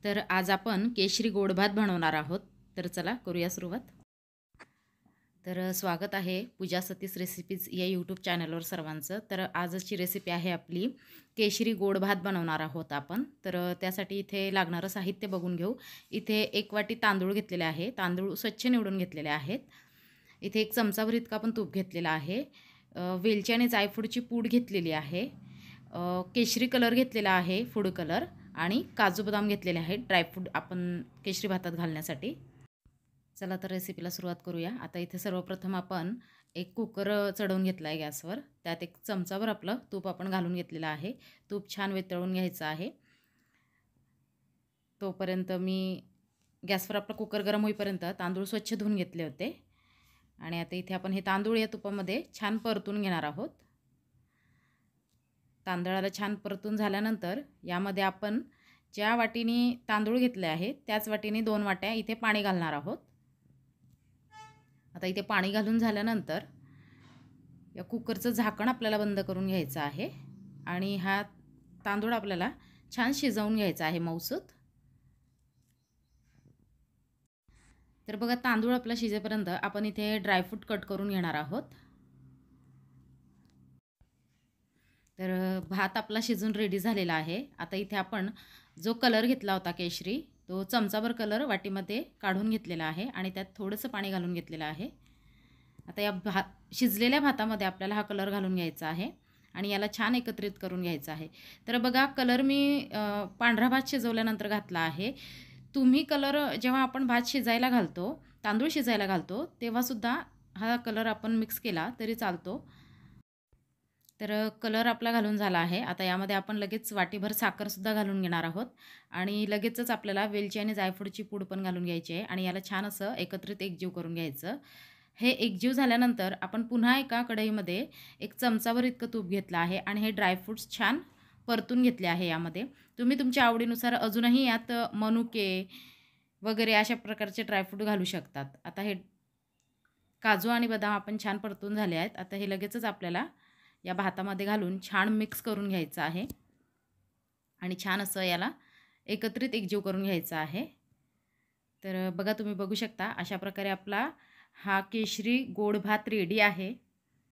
तर आज आपण केशरी गोड भात बनवणार आहोत. तर चला करूया सुरुवात. तर स्वागत आहे पूजा सतीश रेसिपीज या यूट्यूब चॅनलवर सर्वांचं. तर आजची रेसिपी आहे आपली केशरी गोड भात बनवणार आहोत आपण. तर त्यासाठी इथे लागणारं साहित्य बघून घेऊ. इथे 1 वाटी तांदूळ घेतलेले आहे. तांदूळ स्वच्छ निवडून घेतलेले आहेत. इथे 1 चमचाभर इतका आपण तूप घेतलेला आहे. वेलची आणि जायफळची पूड घेतलेली आहे. केशरी कलर घेतलेला आहे, फूड कलर, आणि काजू बदाम घेतलेले आहेत ड्रायफ्रूट आपण केशरी भातात घालण्यासाठी. चला तर रेसिपीला सुरुवात करूया. आता इथे सर्वप्रथम आपण एक कुकर चढवून घेतला आहे गॅसवर. त्यात 1 चमचाभर आपलं तूप आपण घालून घेतलेलं आहे. तूप छान वितळून घ्यायचं आहे. तोपर्यंत मी गॅसवर आपला कुकर गरम होईपर्यंत तांदूळ स्वच्छ धुवून घेतले होते. आणि आता इथे आपण हे तांदूळ या तुपामध्ये छान परतून घेणार आहोत. तांदळाला छान परतून झाल्यानंतर यामध्ये आपण ज्या वाटीने तांदूळ घेतले आहे त्याच वाटीने 2 वाट्या इथे पाणी घालणार आहोत. आता इथे पाणी घालून झाल्यानंतर या कुकरचं झाकण आपल्याला बंद करून घ्यायचं आहे आणि हा तांदूळ आपल्याला छान शिजवून घ्यायचा आहे मऊसूत. तर बघा तांदूळ आपला शिजेपर्यंत आपण इथे ड्रायफ्रूट कट करून घेणार आहोत. तर भात आपला शिजून रेडी झालेला आहे. आता इथे आपण जो कलर घेतला होता केशरी, तो चमचाभर कलर वाटीमध्ये काढून घेतलेला आहे आणि त्यात थोडंसं पाणी घालून घेतलेलं आहे. आता या शिजलेल्या भातामध्ये आपल्याला हा कलर घालून घ्यायचा आहे आणि याला छान एकत्रित करून घ्यायचं आहे. तर बघा कलर मी पांढरा भात शिजवल्यानंतर घातला आहे. तुम्ही कलर जेव्हा आपण भात शिजायला घालतो, तांदूळ शिजायला घालतो, तेव्हासुद्धा हा कलर आपण मिक्स केला तरी चालतो. तर कलर आपला घालून झाला आहे. आता यामध्ये आपण लगेच वाटीभर साखरसुद्धा घालून घेणार आहोत आणि लगेचच आपल्याला वेलची आणि जायफळची पूड पण घालून घ्यायची आहे आणि याला छान असं एकत्रित एकजीव करून घ्यायचं. हे एकजीव झाल्यानंतर आपण पुन्हा एका कढईमध्ये 1 चमचाभर इतकं तूप घेतलं आहे आणि हे ड्रायफ्रूट्स छान परतून घेतले आहे यामध्ये. तुम्ही तुमच्या आवडीनुसार अजूनही यात मनुके वगैरे अशा प्रकारचे ड्रायफ्रूट घालू शकतात. आता हे काजू आणि बदाम आपण छान परतून झाले आहेत. आता हे लगेचच आपल्याला या भातामध्ये घालून छान मिक्स करून घ्यायचं आहे आणि छान असं याला एकत्रित एकजीव करून घ्यायचं आहे. तर बघा तुम्ही बघू शकता अशा प्रकारे आपला हा केशरी गोड भात रेडी आहे.